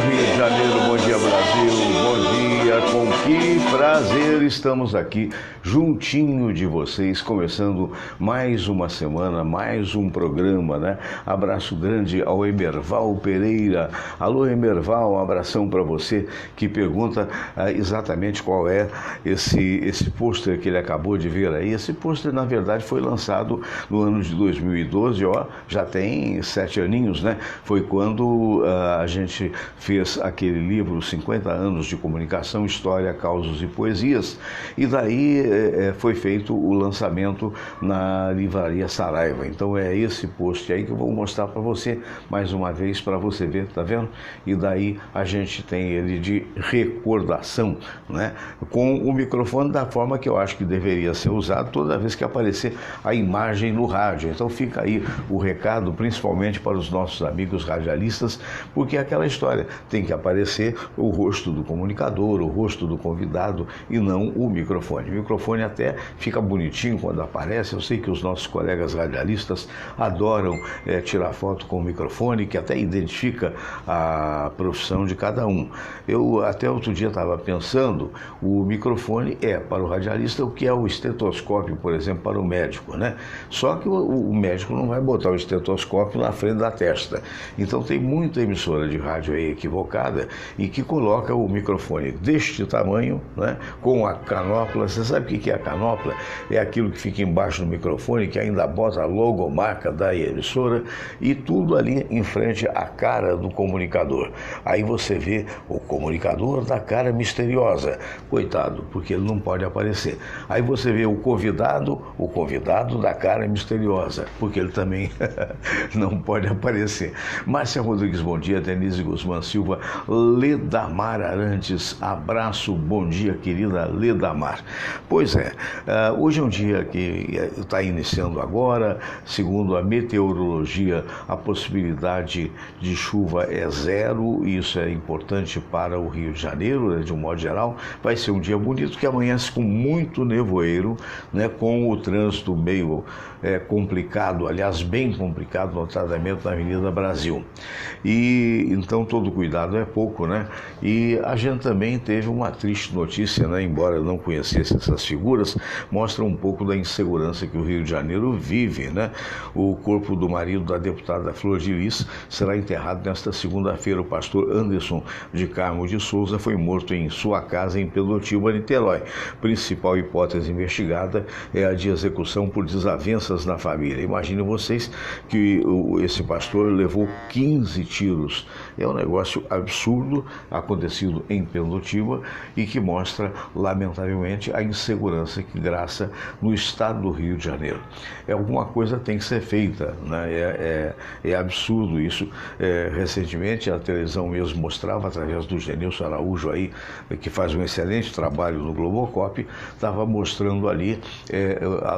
Rio de Janeiro, bom dia Brasil, bom dia, com que prazer estamos aqui juntinho de vocês, começando mais uma semana, mais um programa, né? Abraço grande ao Emerval Pereira. Alô Emerval, um abração para você que pergunta exatamente qual é esse pôster que ele acabou de ver aí. Esse pôster na verdade foi lançado no ano de 2012, ó, já tem 7 aninhos, né? Foi quando a gente fez aquele livro 50 anos de comunicação, história, causos e poesias, e daí foi feito o lançamento na livraria Saraiva. Então é esse post aí que eu vou mostrar para você mais uma vez, para você ver, tá vendo? E daí a gente tem ele de recordação, né? Com o microfone da forma que eu acho que deveria ser usado toda vez que aparecer a imagem no rádio. Então fica aí o recado, principalmente para os nossos amigos radialistas, porque é aquela história, tem que aparecer o rosto do comunicador, o rosto do convidado e não o microfone. O microfone até fica bonitinho quando aparece. Eu sei que os nossos colegas radialistas adoram tirar foto com o microfone, que até identifica a profissão de cada um. Eu até outro dia estava pensando, o microfone é para o radialista o que é o estetoscópio, por exemplo, para o médico, né? Só que o médico não vai botar o estetoscópio na frente da testa. Então tem muita emissora de rádio aí equivocada e que coloca o microfone deste tamanho, né, com a canópula. Você sabe o que é a canópula? É aquilo que fica embaixo do microfone, que ainda bota a logomarca da emissora e tudo ali em frente à cara do comunicador. Aí você vê o comunicador da cara misteriosa, coitado, porque ele não pode aparecer. Aí você vê o convidado da cara misteriosa, porque ele também não pode aparecer. Márcia Rodrigues, bom dia. Denise Guzmán Silva, Ledamar Arantes, abraço, bom dia, querida Ledamar. Pois é, hoje é um dia que está iniciando agora, segundo a meteorologia, a possibilidade de chuva é 0, e isso é importante para o Rio de Janeiro, né, de um modo geral. Vai ser um dia bonito que amanhece com muito nevoeiro, né, com o trânsito meio complicado, aliás, bem complicado, notadamente na Avenida Brasil. E então todo cuidado é pouco, né? E a gente também teve uma triste notícia, né? Embora eu não conhecesse essas figuras, mostra um pouco da insegurança que o Rio de Janeiro vive, né? O corpo do marido da deputada Flor de Lis será enterrado nesta segunda-feira. O pastor Anderson de Carmo de Souza foi morto em sua casa em Pelotiba, Niterói. Principal hipótese investigada é a de execução por desavenças na família. Imaginem vocês que esse pastor levou 15 tiros. É um negócio absurdo, acontecido em Pelotiba, e que mostra, lamentavelmente, a insegurança que graça no estado do Rio de Janeiro. Alguma coisa tem que ser feita, né? É absurdo isso. Recentemente, a televisão mesmo mostrava, através do Genilson Araújo aí, que faz um excelente trabalho no Globocop, estava mostrando ali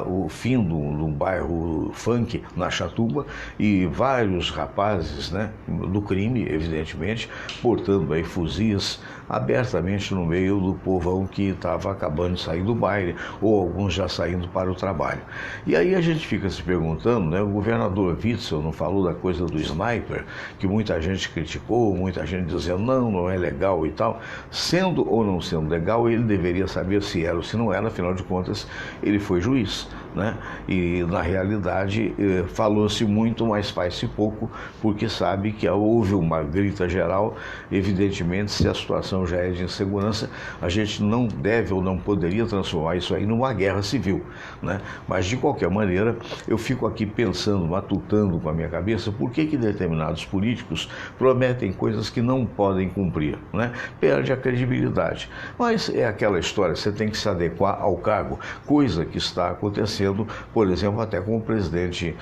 o fim de um bairro funk na Chatuba, e vários rapazes, né, do crime, evidentemente, portando aí fuzis abertamente no meio do povão que estava acabando de sair do baile, ou alguns já saindo para o trabalho. E aí a gente fica se perguntando, né, o governador Witzel não falou da coisa do sniper, que muita gente criticou, muita gente dizendo não é legal e tal. Sendo ou não sendo legal, ele deveria saber se era ou se não era, afinal de contas ele foi juiz, né? E na realidade falou-se muito, mas faz-se pouco, porque sabe que houve uma grita geral. Evidentemente, se a situação já é de insegurança, a gente não deve ou não poderia transformar isso aí numa guerra civil, né? Mas de qualquer maneira, eu fico aqui pensando, matutando com a minha cabeça, por que determinados políticos prometem coisas que não podem cumprir, né? Perde a credibilidade. Mas é aquela história, você tem que se adequar ao cargo, coisa que está acontecendo, por exemplo, até com o presidente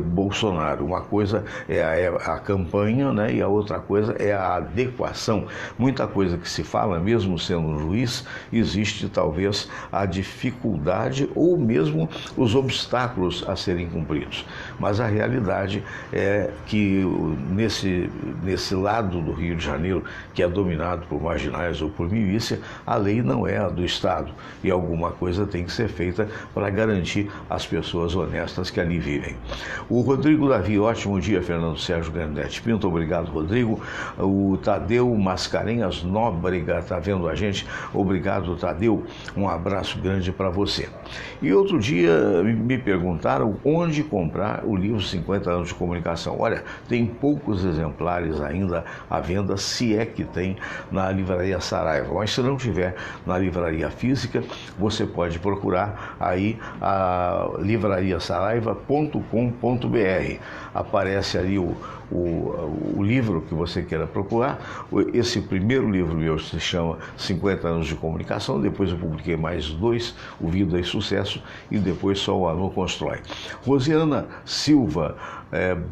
Bolsonaro. Uma coisa é a campanha, né, e a outra coisa é a adequação. Muita coisa que se fala, mesmo sendo um juiz, existe talvez a dificuldade ou mesmo os obstáculos a serem cumpridos. Mas a realidade é que nesse lado do Rio de Janeiro, que é dominado por marginais ou por milícia, a lei não é a do Estado, e alguma coisa tem que ser feita para garantir as pessoas honestas que ali vivem. O Rodrigo Davi, ótimo dia, Fernando Sérgio Grandetti Pinto, obrigado, Rodrigo. O Tadeu Mascarenhas Nóbrega está vendo a gente, obrigado, Tadeu, um abraço grande para você. E outro dia me perguntaram onde comprar o livro 50 anos de comunicação. Olha, tem poucos exemplares ainda à venda, se é que tem, na Livraria Saraiva. Mas se não tiver na livraria física, você pode procurar aí a livrariasaraiva.com.br. Aparece ali o livro que você queira procurar. Esse primeiro livro meu se chama 50 anos de comunicação, depois eu publiquei mais 2, o Vida e Sucesso, e depois Só o Amor Constrói. Rosiana Silva,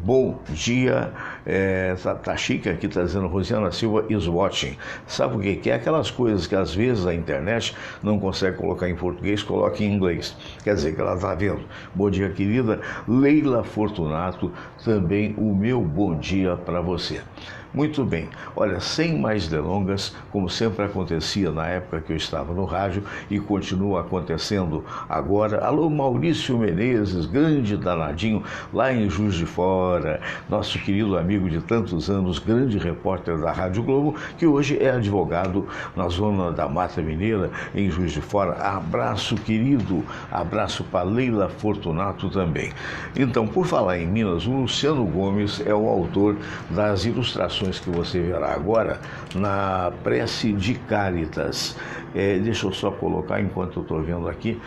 bom dia, tá chique aqui, tá dizendo Rosiana Silva is watching. Sabe o que é? Aquelas coisas que às vezes a internet não consegue colocar em português, coloca em inglês. Quer dizer que ela tá vendo. Bom dia, querida. Leila Fortunato, também o meu bom dia para você. Muito bem, olha, sem mais delongas, como sempre acontecia na época que eu estava no rádio e continua acontecendo agora. Alô, Maurício Menezes, grande danadinho, lá em Juiz de Fora, nosso querido amigo de tantos anos, grande repórter da Rádio Globo, que hoje é advogado na zona da Mata Mineira, em Juiz de Fora. Abraço, querido, abraço para Leila Fortunato também. Então, por falar em Minas, o Luciano Gomes é o autor das ilustrações que você verá agora na Prece de Cáritas. Deixa eu só colocar enquanto eu estou vendo aqui,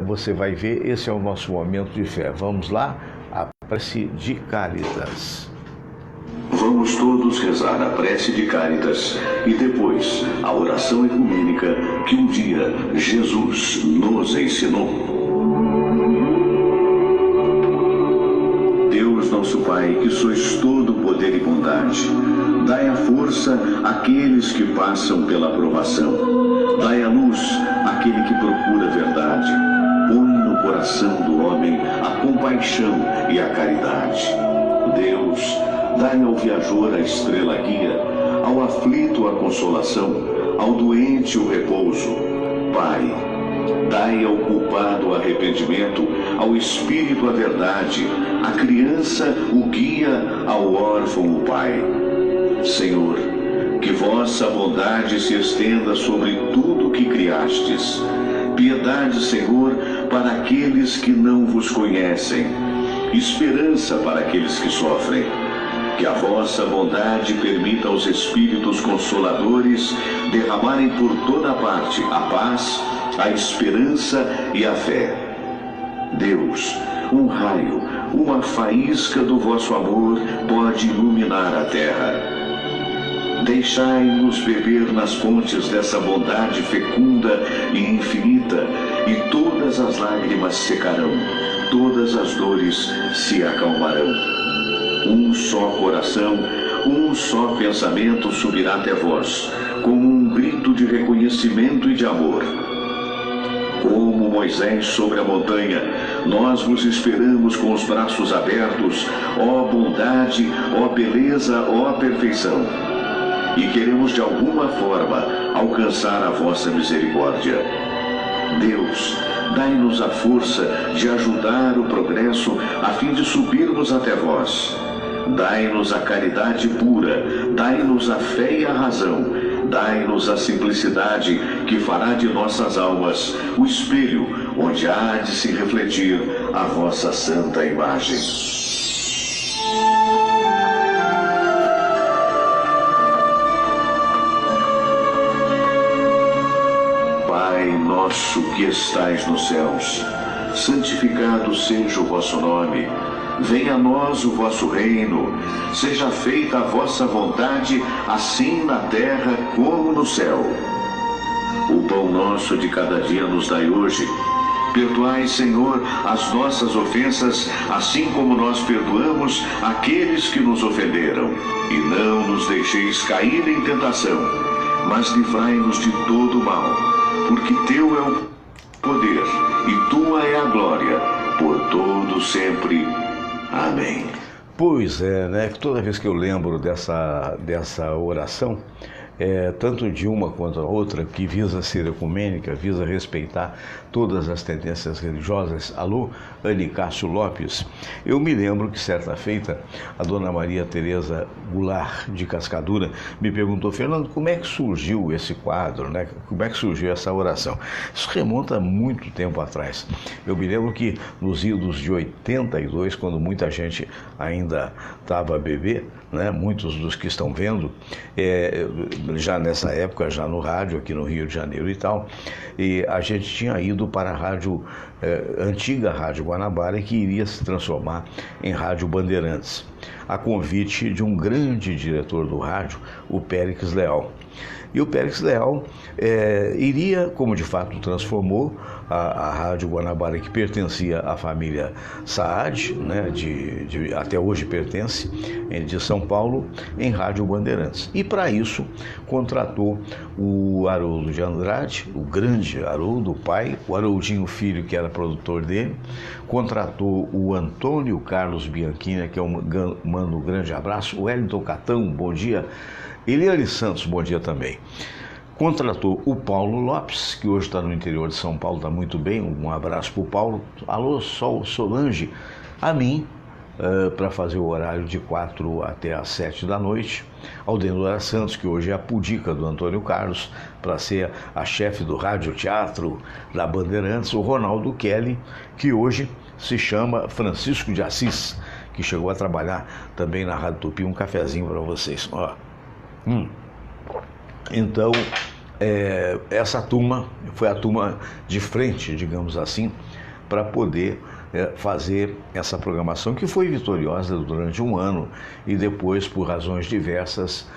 você vai ver, esse é o nosso momento de fé. Vamos lá, a Prece de Cáritas. Vamos todos rezar a Prece de Cáritas e depois a oração ecumênica que um dia Jesus nos ensinou. Deus nosso Pai, que sois todo poder e bondade, dai a força àqueles que passam pela provação, dai a luz àquele que procura a verdade, põe no coração do homem a compaixão e a caridade. Deus, dai ao viajor a estrela guia, ao aflito a consolação, ao doente o repouso. Pai, dai ao culpado o arrependimento, ao espírito a verdade, à criança o guia, ao órfão o pai. Senhor, que vossa bondade se estenda sobre tudo que criastes. Piedade, Senhor, para aqueles que não vos conhecem. Esperança para aqueles que sofrem. Que a vossa bondade permita aos espíritos consoladores derramarem por toda parte a paz, a esperança e a fé. Deus, um raio, uma faísca do vosso amor pode iluminar a terra. Deixai-nos beber nas fontes dessa bondade fecunda e infinita, e todas as lágrimas secarão, todas as dores se acalmarão. Um só coração, um só pensamento subirá até vós, como um grito de reconhecimento e de amor. Como Moisés sobre a montanha, nós vos esperamos com os braços abertos, ó bondade, ó beleza, ó perfeição. E queremos de alguma forma alcançar a vossa misericórdia. Deus, dai-nos a força de ajudar o progresso a fim de subirmos até vós. Dai-nos a caridade pura, dai-nos a fé e a razão, dai-nos a simplicidade que fará de nossas almas o espelho onde há de se refletir a vossa santa imagem. Pai nosso que estais nos céus, santificado seja o vosso nome. Venha a nós o vosso reino, seja feita a vossa vontade, assim na terra como no céu. O pão nosso de cada dia nos dai hoje. Perdoai, Senhor, as nossas ofensas, assim como nós perdoamos aqueles que nos ofenderam. E não nos deixeis cair em tentação, mas livrai-nos de todo mal, porque teu é o poder e tua é a glória, por todo sempre. Amém. Pois é, né? Toda vez que eu lembro dessa oração, tanto de uma quanto a outra, que visa ser ecumênica, visa respeitar todas as tendências religiosas. Alô, Anicácio Lopes. Eu me lembro que certa feita a dona Maria Tereza Goulart de Cascadura me perguntou: Fernando, como é que surgiu esse quadro, né? Como é que surgiu essa oração? Isso remonta a muito tempo atrás. Eu me lembro que nos idos de 82, quando muita gente ainda estava bebê, né? Muitos dos que estão vendo, já nessa época, já no rádio aqui no Rio de Janeiro e tal, e a gente tinha ido para a rádio, antiga Rádio Guanabara, que iria se transformar em Rádio Bandeirantes, a convite de um grande diretor do rádio, o Périx Leal. E o Périx Leal iria, como de fato transformou, a Rádio Guanabara, que pertencia à família Saad, né, até hoje pertence, de São Paulo, em Rádio Bandeirantes. E para isso contratou o Haroldo de Andrade, o grande Haroldo, o pai, o Haroldinho Filho, que era produtor dele, contratou o Antônio Carlos Bianchini, que manda um grande abraço, o Wellington Catão, bom dia, Eliane Santos, bom dia também. Contratou o Paulo Lopes, que hoje está no interior de São Paulo, está muito bem, um abraço para o Paulo. Alô, Solange, a mim, para fazer o horário de 4 até às 7 da noite. Ao Denora Santos, que hoje é a pudica do Antônio Carlos, para ser a chefe do Rádio Teatro da Bandeirantes. O Ronaldo Kelly, que hoje se chama Francisco de Assis, que chegou a trabalhar também na Rádio Tupi. Um cafezinho para vocês. Ó. Então, essa turma foi a turma de frente, digamos assim, para poder fazer essa programação, que foi vitoriosa durante um ano e depois, por razões diversas,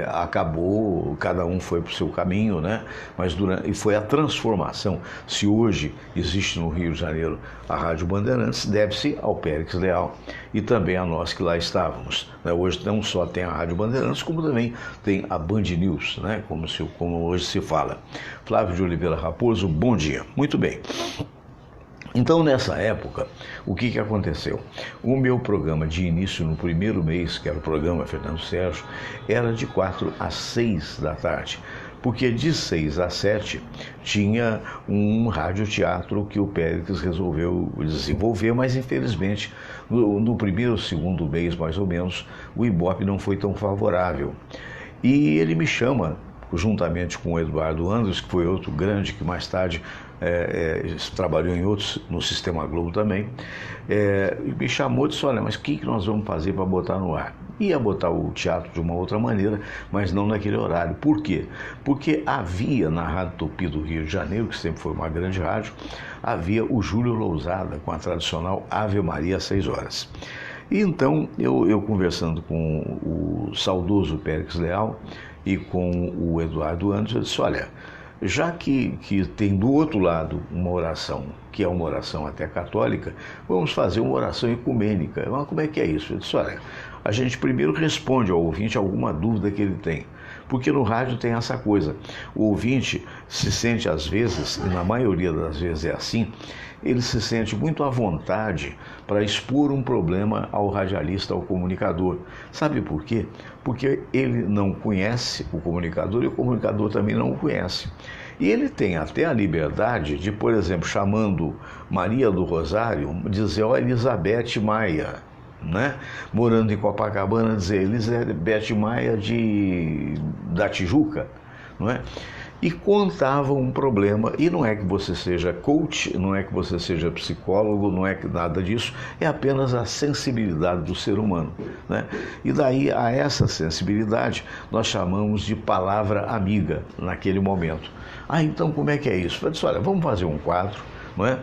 acabou, cada um foi para o seu caminho, né? Mas e foi a transformação. Se hoje existe no Rio de Janeiro a Rádio Bandeirantes, deve-se ao Périx Leal e também a nós que lá estávamos, né? Hoje não só tem a Rádio Bandeirantes, como também tem a Band News, né? Como hoje se fala. Flávio de Oliveira Raposo, bom dia. Muito bem. Então, nessa época, o que aconteceu? O meu programa de início no primeiro mês, que era o programa Fernando Sérgio, era de 4 às 6 da tarde, porque de 6 às 7 tinha um radioteatro que o Périx resolveu desenvolver, mas infelizmente no primeiro, segundo mês, mais ou menos, o Ibope não foi tão favorável. E ele me chama, juntamente com o Eduardo Andres, que foi outro grande que mais tarde trabalhou em outros, no Sistema Globo também, me chamou e disse: olha, mas o que nós vamos fazer para botar no ar? Ia botar o teatro de uma outra maneira, mas não naquele horário. Por quê? Porque havia na Rádio Tupi do Rio de Janeiro, que sempre foi uma grande rádio, havia o Júlio Lousada com a tradicional Ave Maria às 6 horas. E então, eu conversando com o saudoso Périx Leal e com o Eduardo Andres, eu disse: olha, já que tem do outro lado uma oração, que é uma oração até católica, vamos fazer uma oração ecumênica. Mas como é que é isso? Eu disse: olha, a gente primeiro responde ao ouvinte alguma dúvida que ele tem. Porque no rádio tem essa coisa, o ouvinte se sente às vezes, e na maioria das vezes é assim, ele se sente muito à vontade para expor um problema ao radialista, ao comunicador. Sabe por quê? Porque ele não conhece o comunicador e o comunicador também não o conhece. E ele tem até a liberdade de, por exemplo, chamando Maria do Rosário, dizer: ó, Elizabeth Maia, né? Morando em Copacabana, dizer Elizabeth Maia da Tijuca, não é? E contava um problema, e não é que você seja coach, não é que você seja psicólogo, não é que nada disso, é apenas a sensibilidade do ser humano, né? E daí a essa sensibilidade nós chamamos de palavra amiga naquele momento. Então como é que é isso? Eu disse: olha, vamos fazer um quadro, não é?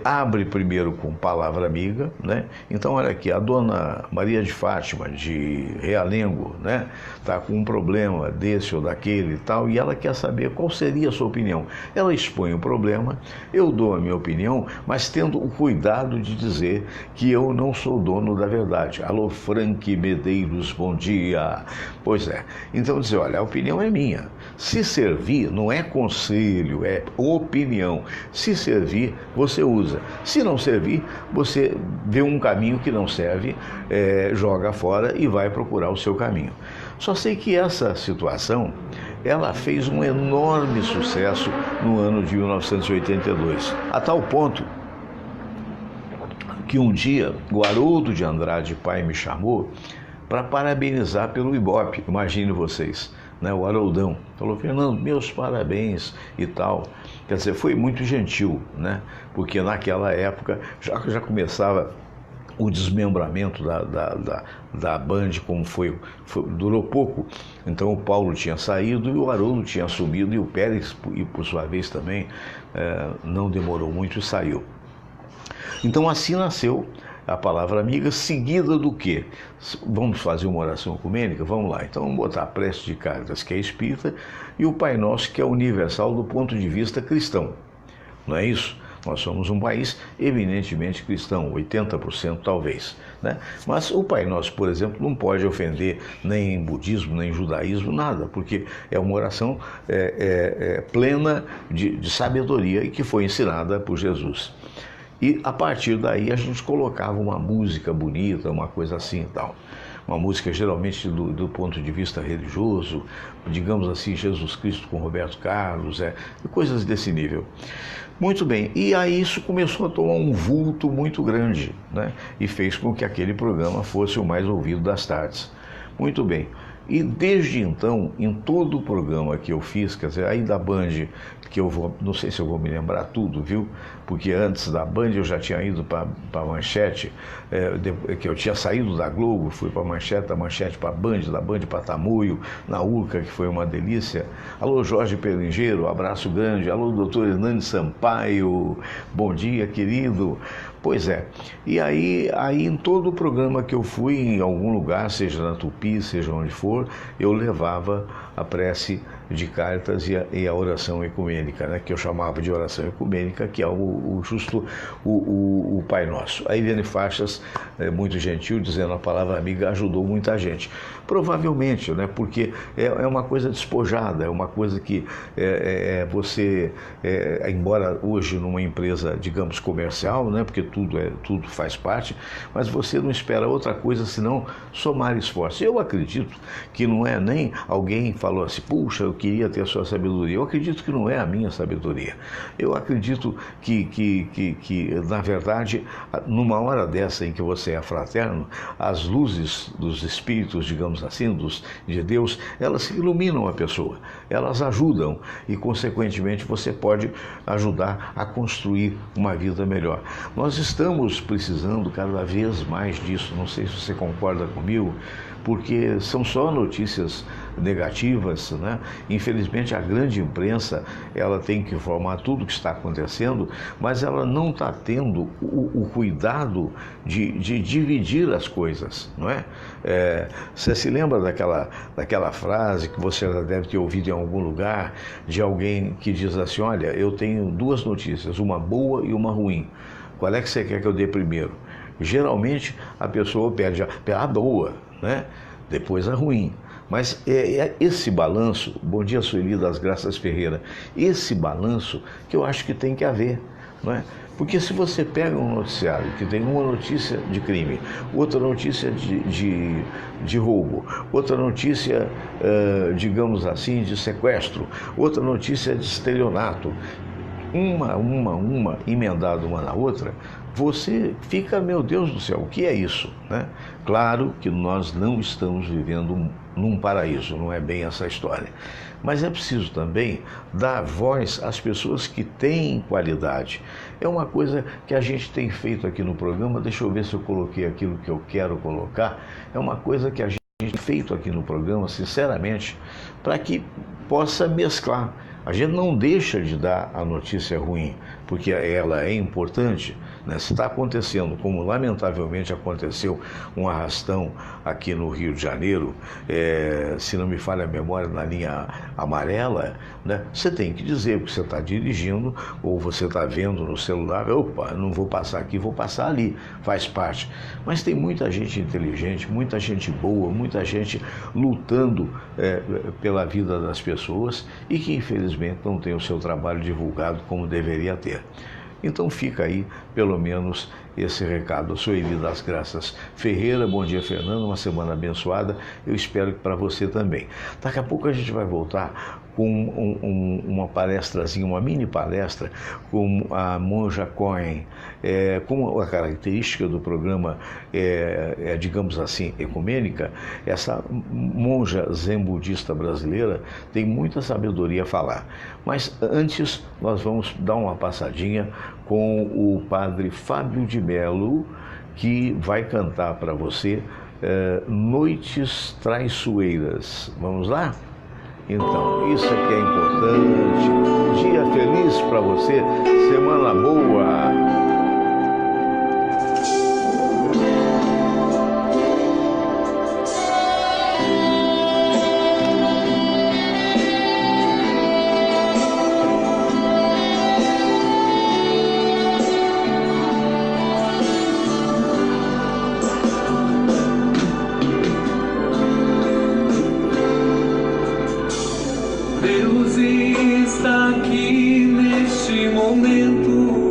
Abre primeiro com palavra amiga, né? Então, olha aqui, a dona Maria de Fátima, de Realengo, né? Está com um problema desse ou daquele e tal, e ela quer saber qual seria a sua opinião. Ela expõe o problema, eu dou a minha opinião, mas tendo o cuidado de dizer que eu não sou dono da verdade. Alô, Frank Medeiros, bom dia. Pois é. Então, dizer: olha, a opinião é minha. Se servir, não é conselho, é opinião. Se servir, você usa. Se não servir, você vê um caminho que não serve, joga fora e vai procurar o seu caminho. Só sei que essa situação, ela fez um enorme sucesso no ano de 1982, a tal ponto que um dia o Haroldo de Andrade pai me chamou para parabenizar pelo Ibope, imagine vocês, né? O Haroldão falou: Fernando, meus parabéns e tal. Quer dizer, foi muito gentil, né? Porque naquela época já começava o desmembramento da Band, como durou pouco. Então o Paulo tinha saído e o Haroldo tinha assumido, e o Pérez, e por sua vez também, não demorou muito e saiu. Então assim nasceu a palavra amiga, seguida do quê? Vamos fazer uma oração ecumênica? Vamos lá. Então vamos botar a prece de Cáritas, que é espírita, e o Pai Nosso, que é universal do ponto de vista cristão. Não é isso? Nós somos um país eminentemente cristão, 80% talvez, né? Mas o Pai Nosso, por exemplo, não pode ofender nem em budismo, nem em judaísmo, nada, porque é uma oração plena de sabedoria e que foi ensinada por Jesus. E a partir daí a gente colocava uma música bonita, uma coisa assim e tal. Uma música geralmente do ponto de vista religioso, digamos assim, Jesus Cristo com Roberto Carlos, coisas desse nível. Muito bem, e aí isso começou a tomar um vulto muito grande, né? E fez com que aquele programa fosse o mais ouvido das tardes. Muito bem. E desde então, em todo o programa que eu fiz, quer dizer, aí da Band, que eu vou, não sei se eu vou me lembrar tudo, viu? Porque antes da Band eu já tinha ido para a Manchete, que eu tinha saído da Globo, fui para a Manchete, da Manchete para a Band, da Band para Tamoio, na Urca, que foi uma delícia. Alô, Jorge Pelingeiro, abraço grande. Alô, doutor Hernani Sampaio, bom dia, querido. Pois é, e aí em todo o programa que eu fui, em algum lugar, seja na Tupi, seja onde for, eu levava a prece de Cáritas e a oração ecumênica, né, que eu chamava de oração ecumênica, que é o Pai Nosso. A Ivene Faixas, muito gentil, dizendo a palavra amiga, ajudou muita gente. Provavelmente, né, porque é uma coisa despojada, é uma coisa que você, embora hoje numa empresa, digamos, comercial, né, porque tudo faz parte, mas você não espera outra coisa senão somar esforço. Eu acredito que não é nem alguém falou assim, puxa, eu queria ter a sua sabedoria. Eu acredito que não é a minha sabedoria. Eu acredito que na verdade, numa hora dessa em que você é fraterno, as luzes dos espíritos, digamos assim, de Deus, elas iluminam a pessoa, elas ajudam e, consequentemente, você pode ajudar a construir uma vida melhor. Nós estamos precisando cada vez mais disso, não sei se você concorda comigo, porque são só notícias negativas, né? Infelizmente a grande imprensa, ela tem que informar tudo o que está acontecendo, mas ela não está tendo o cuidado de dividir as coisas, não é? Você se lembra daquela frase que você já deve ter ouvido em algum lugar, de alguém que diz assim, olha, eu tenho duas notícias, uma boa e uma ruim. Qual é que você quer que eu dê primeiro? Geralmente a pessoa pede a boa, né? Depois a ruim. Mas esse balanço, bom dia Sueli das Graças Ferreira, esse balanço que eu acho que tem que haver, não é? Porque se você pega um noticiário que tem uma notícia de crime, outra notícia de roubo, outra notícia, digamos assim, de sequestro, outra notícia de estelionato, uma emendada uma na outra, você fica, meu Deus do céu, o que é isso, né? Claro que nós não estamos vivendo num paraíso, não é bem essa história. Mas é preciso também dar voz às pessoas que têm qualidade. É uma coisa que a gente tem feito aqui no programa, deixa eu ver se eu coloquei aquilo que eu quero colocar, é uma coisa que a gente tem feito aqui no programa, sinceramente, para que possa mesclar. A gente não deixa de dar a notícia ruim, porque ela é importante, né? Se está acontecendo, como lamentavelmente aconteceu, um arrastão aqui no Rio de Janeiro, se não me falha a memória, na linha amarela, né? Você tem que dizer que você está dirigindo ou você está vendo no celular, opa, não vou passar aqui, vou passar ali, faz parte. Mas tem muita gente inteligente, muita gente boa, muita gente lutando pela vida das pessoas e que infelizmente não tem o seu trabalho divulgado como deveria ter. Então fica aí, pelo menos, esse recado. Eu sou Eli das Graças Ferreira. Bom dia, Fernando. Uma semana abençoada. Eu espero que para você também. Daqui a pouco a gente vai voltar com uma palestrazinha, uma mini palestra com a Monja Cohen. Como a característica do programa digamos assim, ecumênica, essa monja zen budista brasileira tem muita sabedoria a falar. Mas antes, nós vamos dar uma passadinha com o padre Fábio de Mello, que vai cantar para você Noites Traiçoeiras. Vamos lá? Então, isso aqui é importante. Dia feliz para você, semana boa. Deus está aqui neste momento.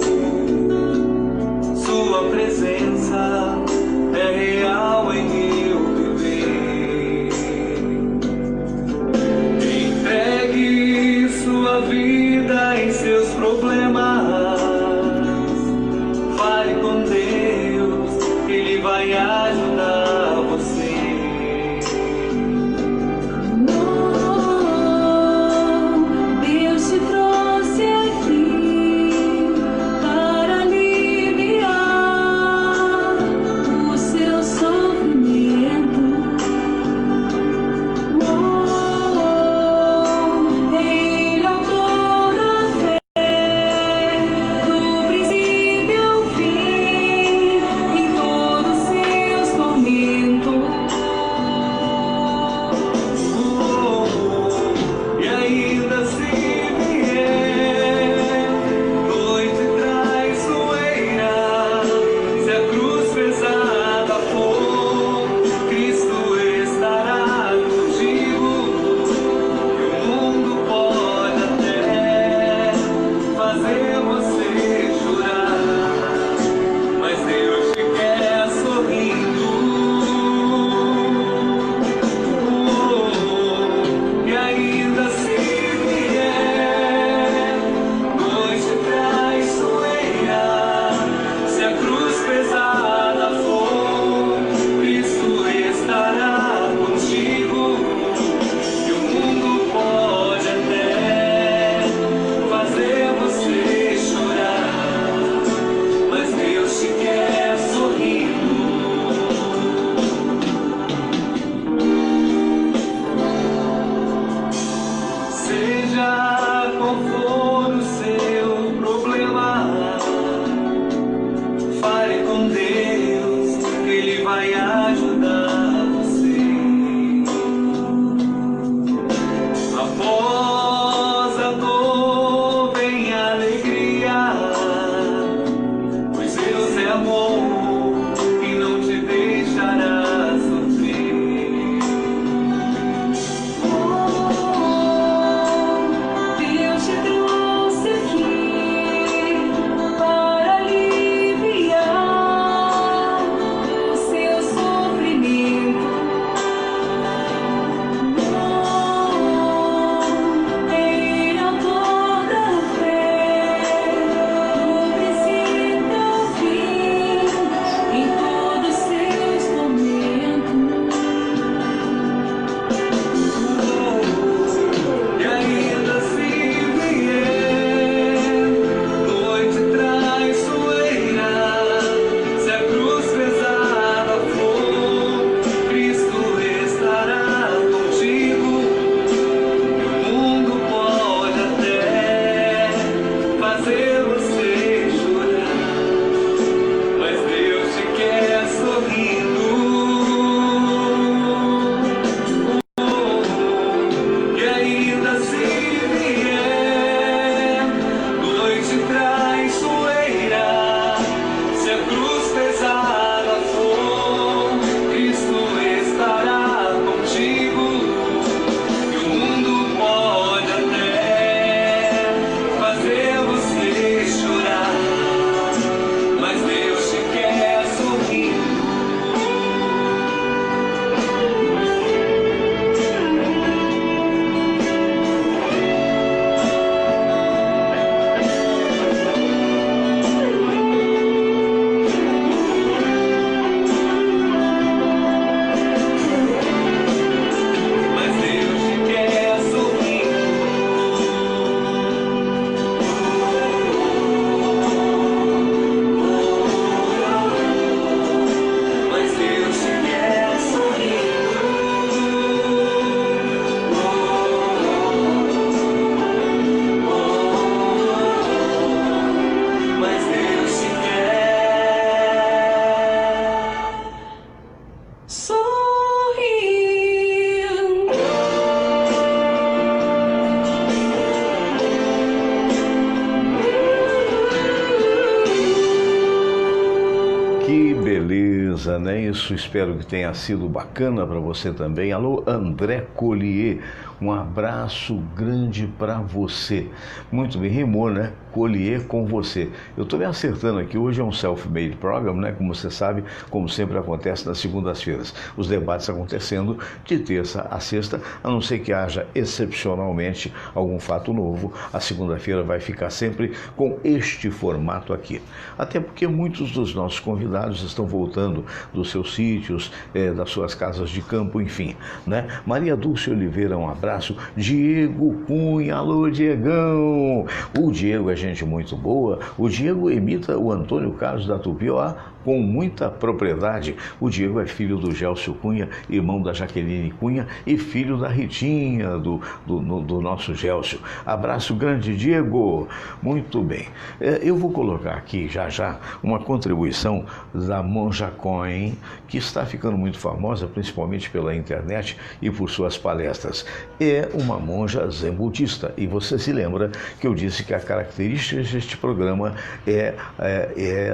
isso, espero que tenha sido bacana para você também. Alô, André Collier, um abraço grande para você. Muito bem, rimou, né? Collier com você. Eu estou me acertando aqui, hoje é um self-made program, né? Como você sabe, como sempre acontece nas segundas-feiras. Os debates acontecendo de terça a sexta, a não ser que haja excepcionalmente algum fato novo. A segunda-feira vai ficar sempre com este formato aqui. Até porque muitos dos nossos convidados estão voltando dos seus sítios, das suas casas de campo, enfim, né? Maria Dulce Oliveira, um abraço. Diego Cunha, alô Diegão. O Diego é gente muito boa. O Diego imita o Antônio Carlos da Tupi, ó, com muita propriedade. O Diego é filho do Gélcio Cunha, irmão da Jaqueline Cunha e filho da Ritinha, do nosso Gélcio. Abraço grande, Diego. Muito bem. Eu vou colocar aqui já uma contribuição da Monja Coen, que está ficando muito famosa, principalmente pela internet e por suas palestras. É uma monja zen budista. E você se lembra que eu disse que a característica deste programa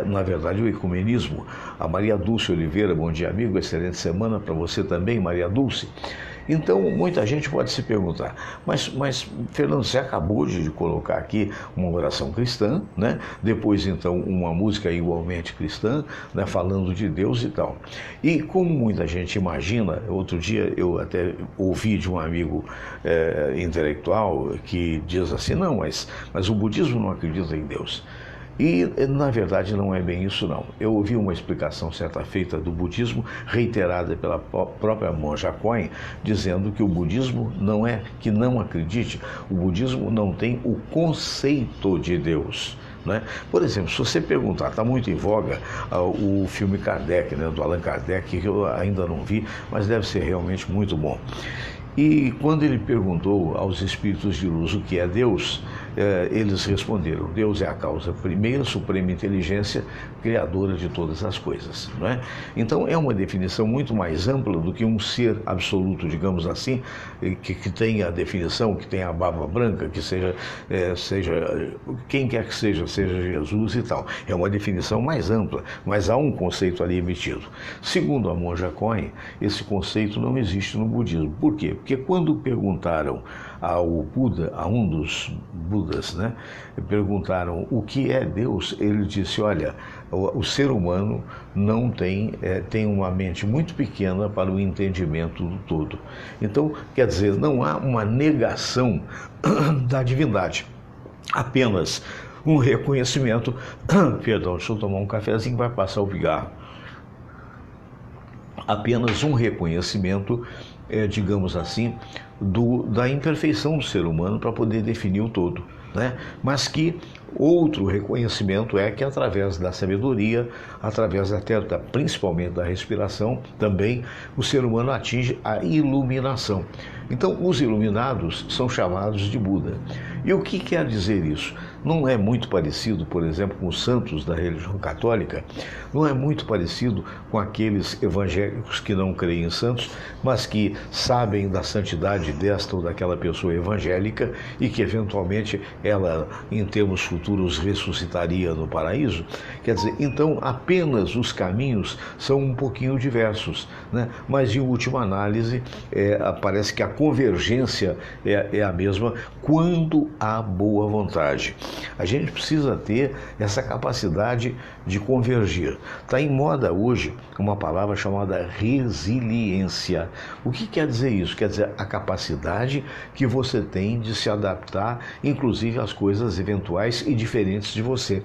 na verdade, o ecumenismo. A Maria Dulce Oliveira, bom dia, amigo, excelente semana para você também, Maria Dulce. Então, muita gente pode se perguntar, mas Fernando, você acabou de colocar aqui uma oração cristã, né? Depois, então, uma música igualmente cristã, né? Falando de Deus e tal. E como muita gente imagina, outro dia eu até ouvi de um amigo intelectual que diz assim, não, mas o budismo não acredita em Deus. E, na verdade, não é bem isso, não. Eu ouvi uma explicação certa feita do budismo, reiterada pela própria Monja Coen, dizendo que o budismo não é que não acredite, o budismo não tem o conceito de Deus. Né? Por exemplo, se você perguntar, está muito em voga o filme Kardec, né, do Allan Kardec, que eu ainda não vi, mas deve ser realmente muito bom. E quando ele perguntou aos espíritos de luz o que é Deus, eles responderam, Deus é a causa primeira, suprema inteligência, criadora de todas as coisas. Não é? Então é uma definição muito mais ampla do que um ser absoluto, digamos assim, que tenha a definição, que tenha a barba branca, que seja quem quer que seja Jesus e tal. É uma definição mais ampla, mas há um conceito ali emitido. Segundo a Monja Coen, esse conceito não existe no budismo. Por quê? Porque quando perguntaram ao Buda, a um dos Budas, né, perguntaram o que é Deus, ele disse, olha, o ser humano não tem uma mente muito pequena para o entendimento do todo. Então, quer dizer, não há uma negação da divindade, apenas um reconhecimento, perdão, deixa eu tomar um cafezinho, vai passar o pigarro, apenas um reconhecimento, digamos assim, da imperfeição do ser humano para poder definir o todo, né? Mas que outro reconhecimento é que através da sabedoria, através até principalmente da respiração, também o ser humano atinge a iluminação. Então, os iluminados são chamados de Buda. E o que quer dizer isso? Não é muito parecido, por exemplo, com os santos da religião católica, não é muito parecido com aqueles evangélicos que não creem em santos, mas que sabem da santidade desta ou daquela pessoa evangélica e que eventualmente ela, em termos futuros, ressuscitaria no paraíso. Quer dizer, então apenas os caminhos são um pouquinho diversos, né? Mas em última análise, parece que a convergência é a mesma quando há boa vontade. A gente precisa ter essa capacidade de convergir. Está em moda hoje uma palavra chamada resiliência. O que quer dizer isso? Quer dizer a capacidade que você tem de se adaptar, inclusive às coisas eventuais e diferentes de você.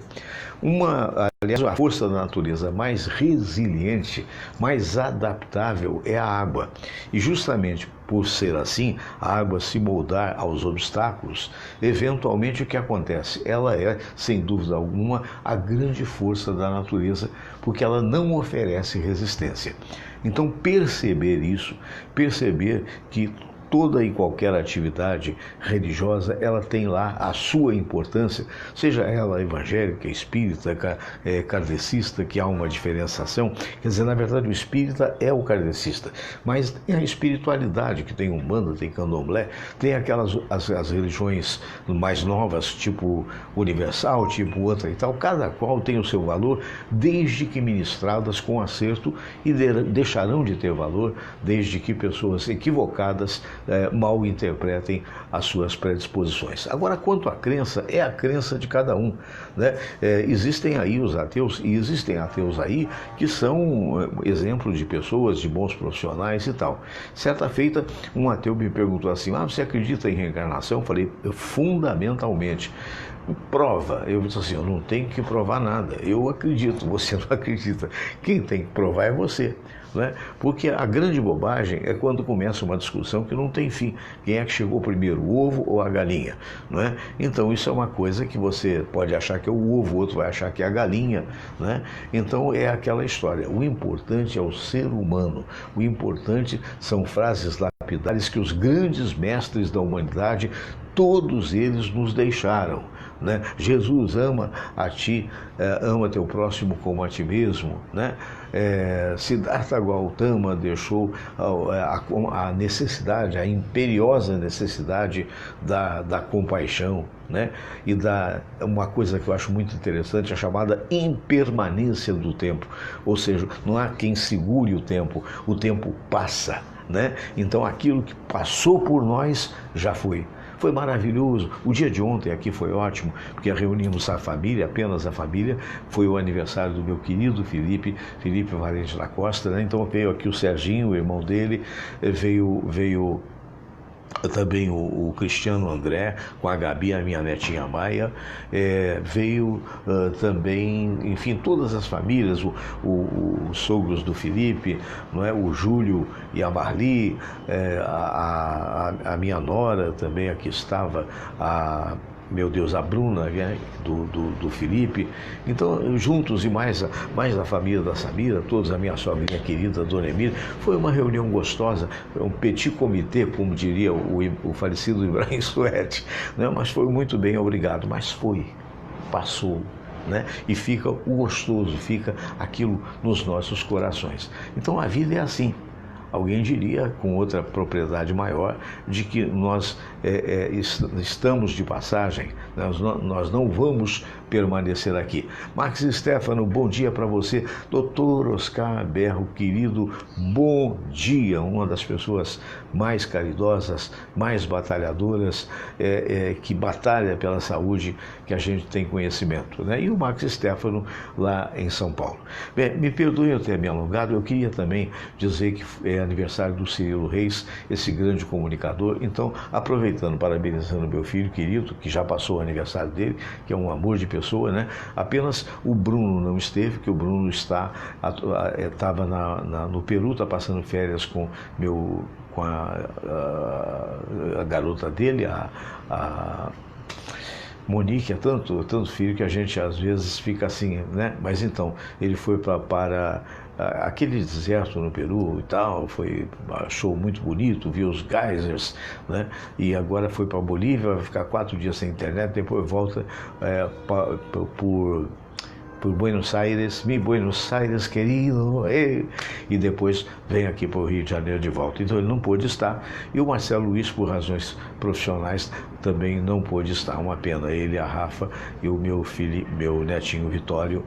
Aliás, a força da natureza mais resiliente, mais adaptável é a água. E justamente por ser assim, a água se moldar aos obstáculos, eventualmente o que acontece? Ela é, sem dúvida alguma, a grande força da natureza, porque ela não oferece resistência. Então, perceber isso, perceber que toda e qualquer atividade religiosa, ela tem lá a sua importância, seja ela evangélica, espírita, kardecista, que há uma diferenciação. Quer dizer, na verdade, o espírita é o kardecista, mas tem a espiritualidade, que tem Umbanda, tem Candomblé, tem aquelas as religiões mais novas, tipo Universal, tipo outra e tal, cada qual tem o seu valor, desde que ministradas com acerto, e deixarão de ter valor desde que pessoas equivocadas mal interpretem as suas predisposições. Agora, quanto à crença, é a crença de cada um, né? Existem aí os ateus, e existem ateus aí que são exemplos de pessoas, de bons profissionais e tal. Certa feita, um ateu me perguntou assim: você acredita em reencarnação? Eu falei: fundamentalmente. Prova. Eu disse assim: eu não tenho que provar nada, eu acredito, você não acredita. Quem tem que provar é você. Né? Porque a grande bobagem é quando começa uma discussão que não tem fim. Quem é que chegou primeiro, o ovo ou a galinha? Não é? Então isso é uma coisa que você pode achar que é o ovo, o outro vai achar que é a galinha. Né? Então é aquela história. O importante é o ser humano. O importante são frases lapidares que os grandes mestres da humanidade, todos eles nos deixaram. Né? Jesus: ama a ti, ama teu próximo como a ti mesmo. Né? Siddhartha Gautama deixou a necessidade, a imperiosa necessidade da compaixão. Né? E uma coisa que eu acho muito interessante, a chamada impermanência do tempo. Ou seja, não há quem segure o tempo passa. Né? Então aquilo que passou por nós já foi. Foi maravilhoso. O dia de ontem aqui foi ótimo, porque reunimos a família, apenas a família. Foi o aniversário do meu querido Felipe Valente da Costa, né? Então veio aqui o Serginho, o irmão dele, veio também o Cristiano André, com a Gabi, a minha netinha Maia, veio também, enfim, todas as famílias, os sogros do Felipe, não é? O Júlio e a Marli, a minha nora também aqui estava, a Bruna, né, do Felipe. Então, juntos e mais a família da Samira, todos, a minha sogrinha querida, Dona Emília. Foi uma reunião gostosa, um petit comité, como diria o falecido Ibrahim Suete, né? Mas foi muito bem, obrigado. Mas passou. Né? E fica o gostoso, fica aquilo nos nossos corações. Então, a vida é assim. Alguém diria, com outra propriedade maior, de que nós estamos de passagem, nós não vamos permanecer aqui. Max Stefano, bom dia para você. Doutor Oscar Berro, querido, bom dia. Uma das pessoas mais caridosas, mais batalhadoras, que batalha pela saúde, que a gente tem conhecimento. Né? E o Max Stefano, lá em São Paulo. Bem, me perdoem eu ter me alongado, eu queria também dizer que é aniversário do Cirilo Reis, esse grande comunicador. Então, aproveitando, parabenizando meu filho querido, que já passou o aniversário dele, que é um amor de pessoa, né? Apenas o Bruno não esteve, que o Bruno estava no Peru, está passando férias com a garota dele, a Monique. É tanto filho que a gente às vezes fica assim, né? Mas então, ele foi para aquele deserto no Peru e tal, achou muito bonito, viu os geysers, né? E agora foi para a Bolívia, vai ficar 4 dias sem internet, depois volta por Buenos Aires, querido, e depois vem aqui para o Rio de Janeiro de volta. Então ele não pôde estar, e o Marcelo Luiz, por razões profissionais, também não pôde estar. Uma pena. Ele, a Rafa e o meu netinho Vitório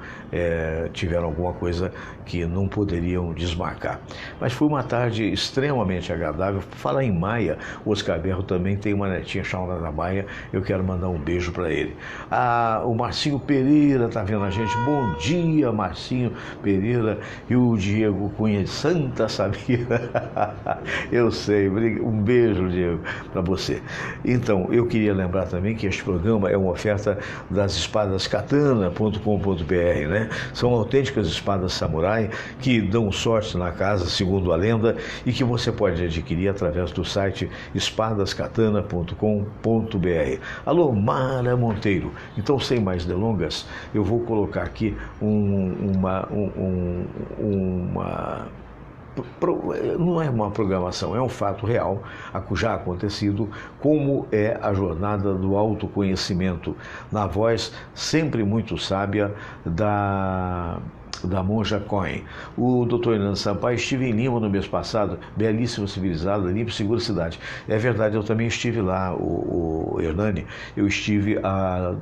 tiveram alguma coisa que não poderiam desmarcar. Mas foi uma tarde extremamente agradável. Fala em Maia, o Oscar Berro também tem uma netinha chamada Maia, eu quero mandar um beijo para ele. O Marcinho Pereira está vendo a gente. Bom dia, Marcinho Pereira. E o Diego Cunha de Santa Samira. Eu sei, um beijo, Diego, para você. Então, eu queria lembrar também que este programa é uma oferta das espadascatana.com.br, né? São autênticas espadas samurai que dão sorte na casa, segundo a lenda, e que você pode adquirir através do site espadascatana.com.br. Alô, Mara Monteiro. Então, sem mais delongas, eu vou colocar aqui uma não é uma programação, é um fato real, já acontecido, como é a jornada do autoconhecimento, na voz sempre muito sábia da Monja Cohen. O Dr. Hernani Sampaio, estive em Lima no mês passado, belíssima, civilizada, limpa, segura cidade. É verdade, eu também estive lá, o Hernani, eu estive há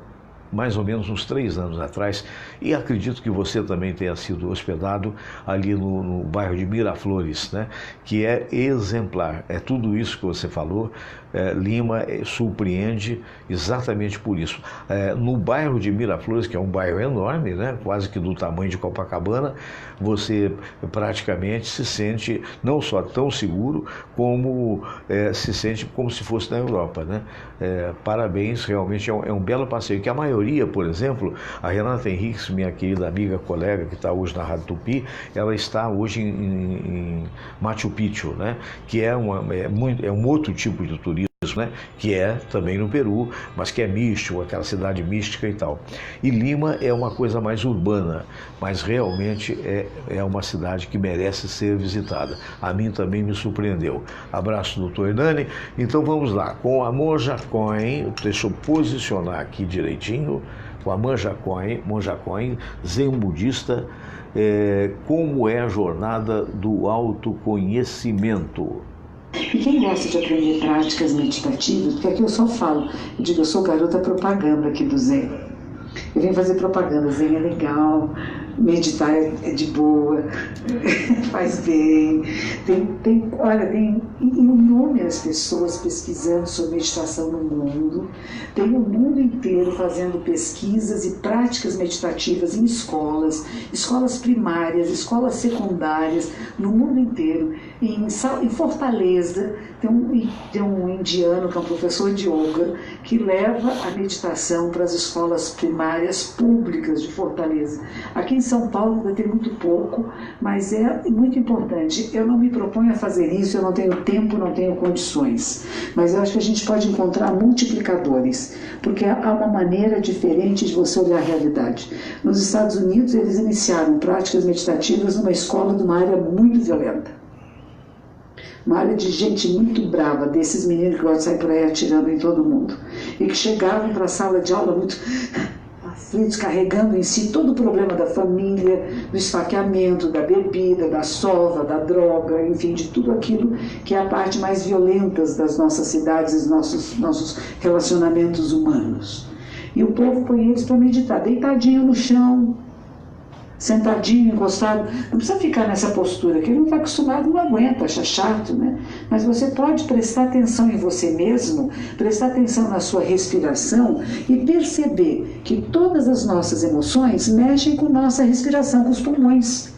mais ou menos uns 3 anos atrás, e acredito que você também tenha sido hospedado ali no bairro de Miraflores, né? Que é exemplar, é tudo isso que você falou. Lima surpreende exatamente por isso. No bairro de Miraflores, que é um bairro enorme, né? Quase que do tamanho de Copacabana, você praticamente se sente não só tão seguro, como se sente como se fosse na Europa, né? Parabéns, realmente é um belo passeio, que a maioria, por exemplo, a Renata Henriques, minha querida amiga, colega, que está hoje na Rádio Tupi, ela está hoje em Machu Picchu, né? Que é um outro tipo de turismo, né? Que é também no Peru, mas que é místico, aquela cidade mística e tal. E Lima é uma coisa mais urbana, mas realmente é uma cidade que merece ser visitada. A mim também me surpreendeu. Abraço, doutor Hernani. Então vamos lá, com a Monja Cohen, deixa eu posicionar aqui direitinho, com a Monja Cohen, zen budista, como é a jornada do autoconhecimento. E quem gosta de aprender práticas meditativas, porque aqui eu só falo, eu digo, eu sou garota propaganda aqui do Zen. Eu venho fazer propaganda, Zen é legal, meditar é de boa, faz bem. Olha, tem inúmeras pessoas pesquisando sobre meditação no mundo, tem o mundo inteiro fazendo pesquisas e práticas meditativas em escolas primárias, escolas secundárias, no mundo inteiro. Em Fortaleza tem um indiano que é um professor de yoga que leva a meditação para as escolas primárias públicas de Fortaleza. Aqui em São Paulo ainda tem muito pouco, mas é muito importante. Eu não me proponho a fazer isso, eu não tenho tempo, não tenho condições, mas eu acho que a gente pode encontrar multiplicadores, porque há uma maneira diferente de você olhar a realidade. Nos Estados Unidos, eles iniciaram práticas meditativas numa escola de uma área muito violenta. Uma área de gente muito brava, desses meninos que gostam de sair por aí atirando em todo mundo. E que chegavam para a sala de aula muito aflitos, carregando em si todo o problema da família, do esfaqueamento, da bebida, da sova, da droga, enfim, de tudo aquilo que é a parte mais violenta das nossas cidades, dos nossos relacionamentos humanos. E o povo põe eles para meditar, deitadinho no chão, sentadinho, encostado. Não precisa ficar nessa postura, que ele não está acostumado, não aguenta, acha chato, né? Mas você pode prestar atenção em você mesmo, prestar atenção na sua respiração e perceber que todas as nossas emoções mexem com nossa respiração, com os pulmões.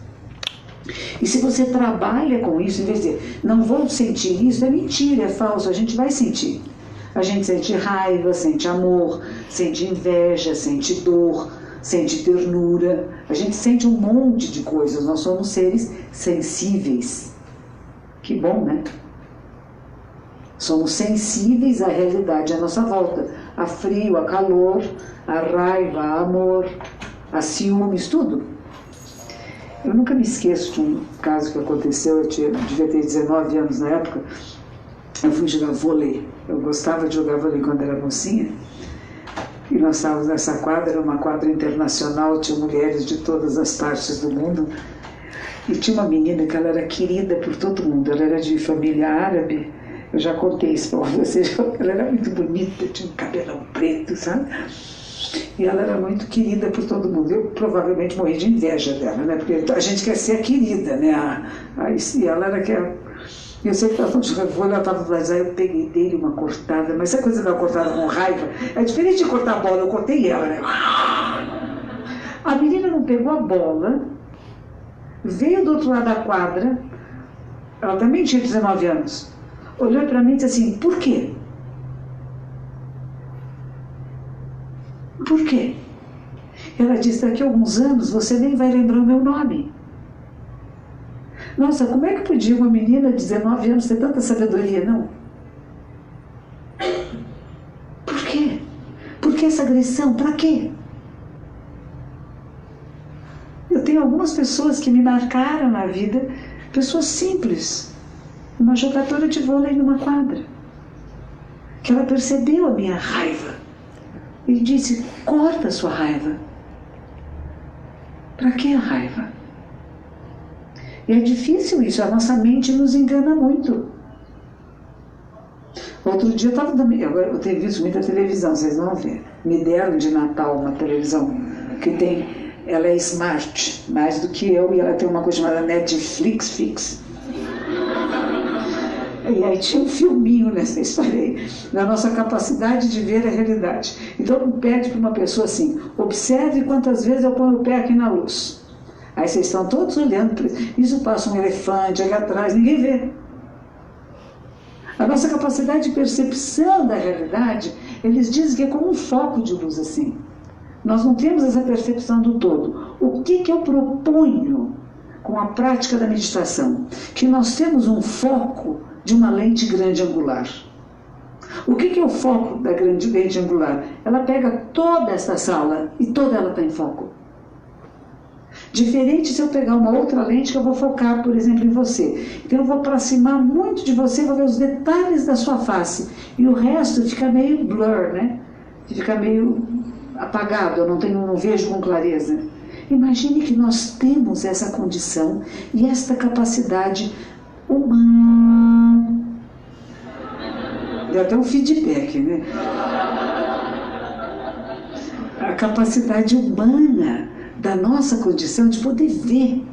E se você trabalha com isso, em vez de dizer, não vou sentir isso, é mentira, é falso, a gente vai sentir. A gente sente raiva, sente amor, sente inveja, sente dor, sente ternura, a gente sente um monte de coisas, nós somos seres sensíveis. Que bom, né? Somos sensíveis à realidade à nossa volta, a frio, a calor, a raiva, a amor, a ciúmes, tudo. Eu nunca me esqueço de um caso que aconteceu, eu devia ter 19 anos na época, eu fui jogar vôlei, eu gostava de jogar vôlei quando era mocinha, e nós estávamos nessa quadra, era uma quadra internacional, tinha mulheres de todas as partes do mundo. E tinha uma menina que ela era querida por todo mundo, ela era de família árabe, eu já contei isso para vocês, ela era muito bonita, tinha um cabelão preto, sabe? E ela era muito querida por todo mundo. Eu provavelmente morri de inveja dela, né? Porque a gente quer ser a querida, né? E ela era que... Eu sei que ela estava mas aí eu peguei dele uma cortada, mas essa coisa da cortada com raiva é diferente de cortar a bola, eu cortei ela, né? A menina não pegou a bola, veio do outro lado da quadra, ela também tinha 19 anos, olhou para mim e disse assim, por quê? Por quê? Ela disse, daqui a alguns anos você nem vai lembrar o meu nome. Nossa, como é que podia uma menina de 19 anos ter tanta sabedoria, não? Por quê? Por que essa agressão? Para quê? Eu tenho algumas pessoas que me marcaram na vida Pessoa simples, uma jogadora de vôlei numa quadra, que ela percebeu a minha raiva e disse: corta a sua raiva. Para que a raiva? E é difícil isso, a nossa mente nos engana muito. Outro dia eu tenho visto muita televisão, vocês vão ver. Me deram de Natal uma televisão que tem, ela é smart, mais do que eu, e ela tem uma coisa chamada Netflix Fix. E aí tinha um filminho nessa história aí, da nossa capacidade de ver a realidade. Então pede para uma pessoa assim: observe quantas vezes eu ponho o pé aqui na luz. Aí vocês estão todos olhando, isso passa um elefante ali atrás, ninguém vê. A nossa capacidade de percepção da realidade, eles dizem que é como um foco de luz assim. Nós não temos essa percepção do todo. O que eu proponho com a prática da meditação? Que nós temos um foco de uma lente grande angular. O que é o foco da grande lente angular? Ela pega toda essa sala e toda ela está em foco. Diferente se eu pegar uma outra lente que eu vou focar, por exemplo, em você. Então eu vou aproximar muito de você, vou ver os detalhes da sua face. E o resto fica meio blur, né? Fica meio apagado, eu não vejo com clareza. Imagine que nós temos essa condição e esta capacidade humana. Deu até um feedback, né? A capacidade humana da nossa condição de poder ver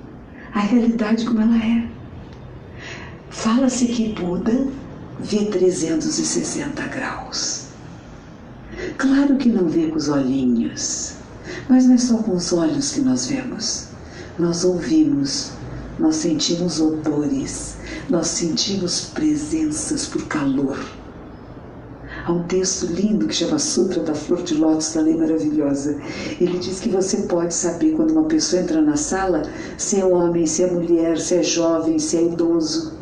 a realidade como ela é. Fala-se que Buda vê 360 graus. Claro que não vê com os olhinhos, mas não é só com os olhos que nós vemos. Nós ouvimos, nós sentimos odores, nós sentimos presenças por calor. Há um texto lindo que chama Sutra da Flor de Lótus, da Lei Maravilhosa. Ele diz que você pode saber quando uma pessoa entra na sala se é homem, se é mulher, se é jovem, se é idoso.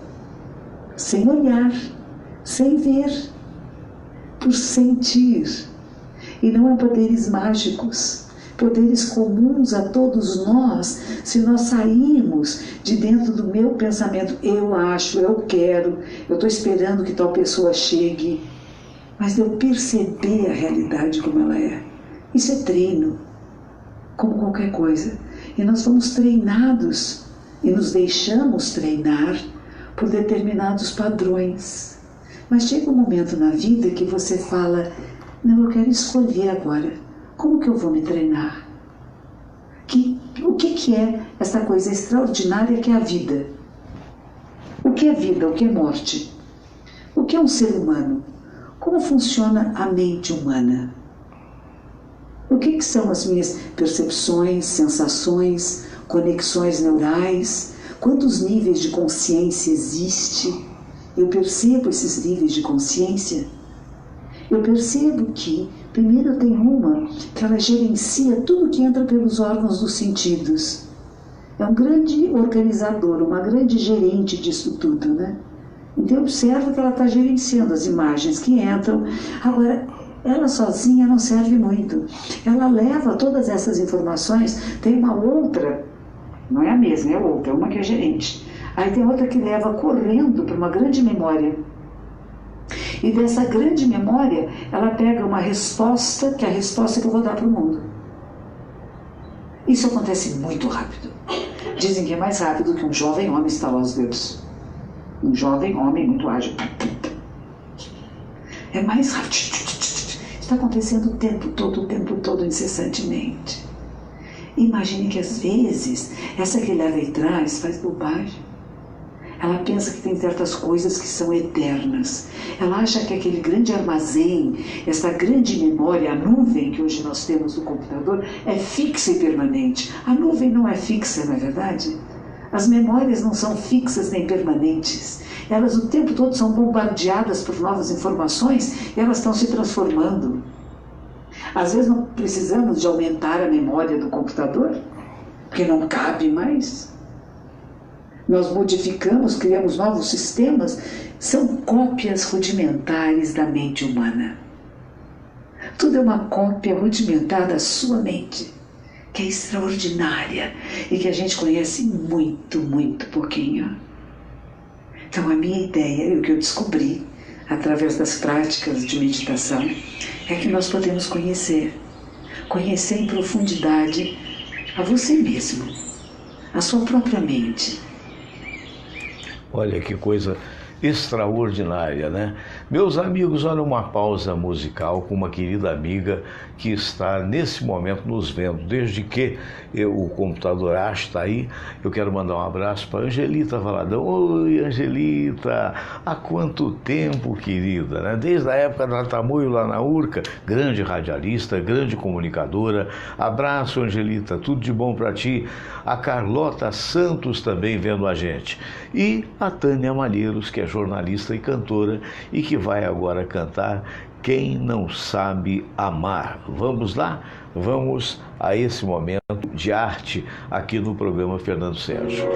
Sem olhar, sem ver, por sentir. E não é poderes mágicos, poderes comuns a todos nós, se nós sairmos de dentro do meu pensamento. Eu acho, eu quero, eu estou esperando que tal pessoa chegue. Mas eu perceber a realidade como ela é. Isso é treino, como qualquer coisa. E nós fomos treinados e nos deixamos treinar por determinados padrões. Mas chega um momento na vida que você fala: não, eu quero escolher agora. Como que eu vou me treinar? O que é essa coisa extraordinária que é a vida? O que é vida? O que é morte? O que é um ser humano? Como funciona a mente humana? O que são as minhas percepções, sensações, conexões neurais? Quantos níveis de consciência existe? Eu percebo esses níveis de consciência? Eu percebo que, primeiro, eu tenho uma que ela gerencia tudo que entra pelos órgãos dos sentidos. É um grande organizador, uma grande gerente disso tudo, né? Então eu observo que ela está gerenciando as imagens que entram. Agora, ela sozinha não serve muito. Ela leva todas essas informações. Tem uma outra, não é a mesma, é outra, uma que é gerente. Aí tem outra que leva correndo para uma grande memória. E dessa grande memória, ela pega uma resposta, que é a resposta que eu vou dar para o mundo. Isso acontece muito rápido. Dizem que é mais rápido que um jovem homem estalar os dedos. Um jovem homem muito ágil. É mais rápido. Está acontecendo o tempo todo, incessantemente. Imagine que às vezes, essa que leva e traz faz bobagem. Ela pensa que tem certas coisas que são eternas. Ela acha que aquele grande armazém, essa grande memória, a nuvem que hoje nós temos no computador, é fixa e permanente. A nuvem não é fixa, não é verdade? As memórias não são fixas nem permanentes. Elas o tempo todo são bombardeadas por novas informações e elas estão se transformando. Às vezes não precisamos de aumentar a memória do computador, porque não cabe mais. Nós modificamos, criamos novos sistemas, são cópias rudimentares da mente humana. Tudo é uma cópia rudimentar da sua mente, que é extraordinária e que a gente conhece muito, muito pouquinho. Então, a minha ideia e o que eu descobri através das práticas de meditação é que nós podemos conhecer em profundidade a você mesmo, a sua própria mente. Olha que coisa extraordinária, né? Meus amigos, olha uma pausa musical com uma querida amiga que está nesse momento nos vendo. Desde que o computador está aí, eu quero mandar um abraço para Angelita Valadão. Oi, Angelita! Há quanto tempo, querida, né? Desde a época da Tamoio lá na Urca, grande radialista, grande comunicadora. Abraço, Angelita, tudo de bom para ti. A Carlota Santos também vendo a gente. E a Tânia Malheiros, que é jornalista e cantora e que vai agora cantar Quem Não Sabe Amar. Vamos lá? Vamos a esse momento de arte aqui no programa Fernando Sérgio.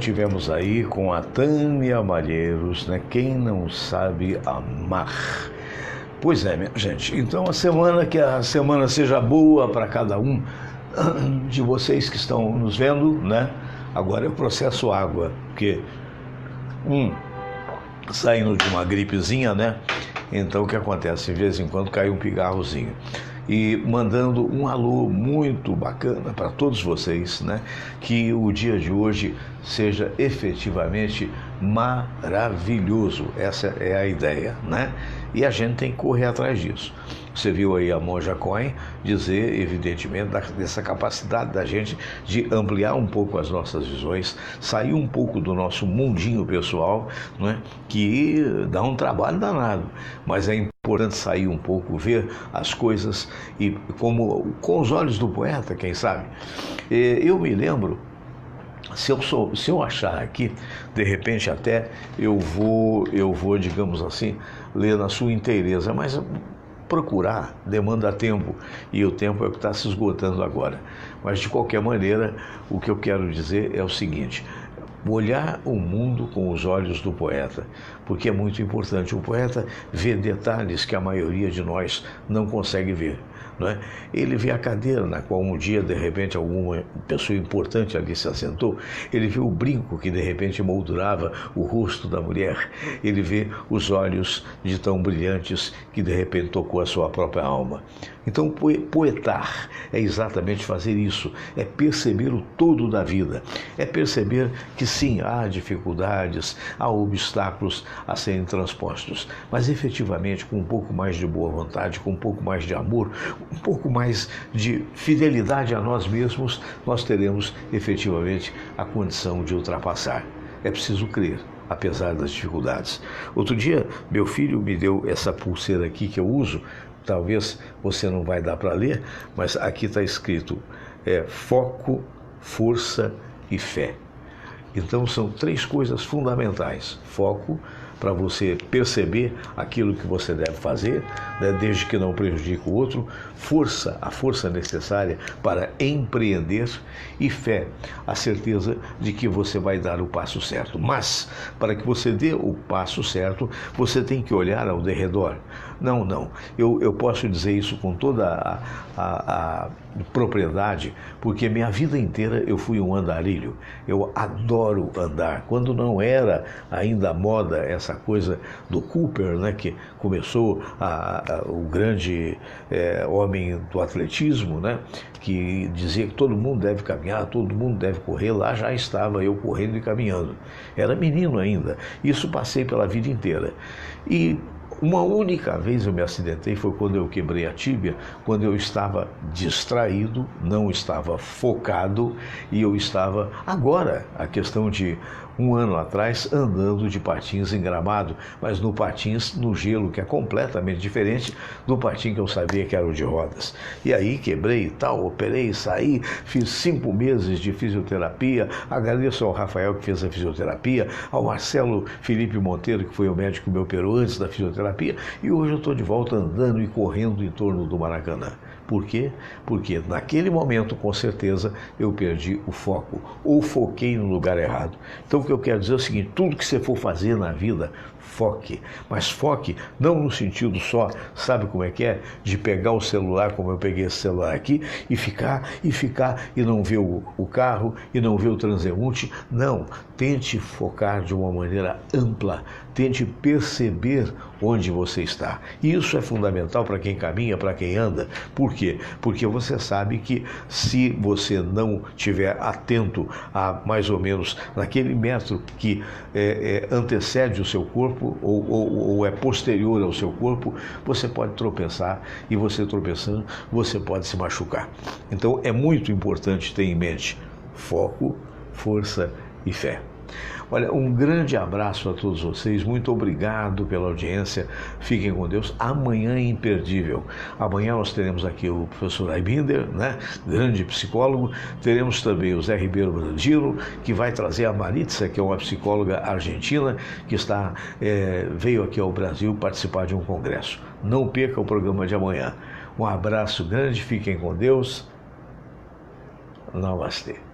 tivemos aí com a Tânia Malheiros, né? Quem não sabe amar. Pois é, minha gente. Então que a semana seja boa para cada um de vocês que estão nos vendo, né? Agora eu processo água, porque saindo de uma gripezinha, né? Então o que acontece? De vez em quando cai um pigarrozinho. E mandando um alô muito bacana para todos vocês, né? Que o dia de hoje seja efetivamente maravilhoso. Essa é a ideia, né? E a gente tem que correr atrás disso. Você viu aí a Monja Coen dizer, evidentemente, dessa capacidade da gente de ampliar um pouco as nossas visões, sair um pouco do nosso mundinho pessoal, né, que dá um trabalho danado, mas é importante sair um pouco, ver as coisas e com os olhos do poeta, quem sabe. Eu me lembro, se eu achar aqui, de repente até eu vou, digamos assim, ler na sua inteireza, mas procurar demanda tempo, e o tempo é o que está se esgotando agora. Mas, de qualquer maneira, o que eu quero dizer é o seguinte: olhar o mundo com os olhos do poeta, porque é muito importante. O poeta vê detalhes que a maioria de nós não consegue ver. Não é? Ele vê a cadeira na qual um dia, de repente, alguma pessoa importante ali se assentou. Ele vê o brinco que, de repente, moldurava o rosto da mulher. Ele vê os olhos de tão brilhantes que, de repente, tocou a sua própria alma. Então, poetar é exatamente fazer isso, é perceber o todo da vida, é perceber que sim, há dificuldades, há obstáculos a serem transpostos, mas efetivamente com um pouco mais de boa vontade, com um pouco mais de amor, um pouco mais de fidelidade a nós mesmos, nós teremos efetivamente a condição de ultrapassar. É preciso crer, apesar das dificuldades. Outro dia, meu filho me deu essa pulseira aqui que eu uso. Talvez você não vai dar para ler, mas aqui está escrito foco, força e fé. Então são 3 coisas fundamentais. Foco, para você perceber aquilo que você deve fazer, né, desde que não prejudique o outro. Força, a força necessária para empreender. E fé, a certeza de que você vai dar o passo certo. Mas, para que você dê o passo certo, você tem que olhar ao derredor. Não, eu posso dizer isso com toda a propriedade, porque minha vida inteira eu fui um andarilho. Eu adoro andar. Quando não era ainda moda essa coisa do Cooper, né, que começou o grande homem do atletismo, né, que dizia que todo mundo deve caminhar, todo mundo deve correr. Lá já estava eu correndo e caminhando. Era menino ainda. Isso passei pela vida inteira. E uma única vez eu me acidentei, foi quando eu quebrei a tíbia, quando eu estava distraído, não estava focado, e eu estava, agora, a questão de 1 ano atrás, andando de patins em gramado, mas no patins no gelo, que é completamente diferente do patins que eu sabia que era o de rodas. E aí quebrei e tal, operei, saí, fiz 5 meses de fisioterapia. Agradeço ao Rafael que fez a fisioterapia, ao Marcelo Felipe Monteiro, que foi o médico que me operou antes da fisioterapia, e hoje eu estou de volta andando e correndo em torno do Maracanã. Por quê? Porque naquele momento, com certeza, eu perdi o foco, ou foquei no lugar errado. Então o que eu quero dizer é o seguinte: tudo que você for fazer na vida, foque. Mas foque não no sentido só, sabe como é que é? De pegar o celular, como eu peguei esse celular aqui, e ficar, e não ver o carro, e não ver o transeunte. Não, tente focar de uma maneira ampla, tente perceber onde você está. E isso é fundamental para quem caminha, para quem anda. Por quê? Porque você sabe que se você não estiver atento a mais ou menos naquele metro que antecede o seu corpo ou é posterior ao seu corpo, você pode tropeçar, e você tropeçando, você pode se machucar. Então é muito importante ter em mente foco, força e fé. Olha, um grande abraço a todos vocês, muito obrigado pela audiência, fiquem com Deus. Amanhã é imperdível. Amanhã nós teremos aqui o professor Aibinder, né, grande psicólogo. Teremos também o Zé Ribeiro Brandilo, que vai trazer a Maritza, que é uma psicóloga argentina, que veio aqui ao Brasil participar de um congresso. Não perca o programa de amanhã. Um abraço grande, fiquem com Deus. Namastê.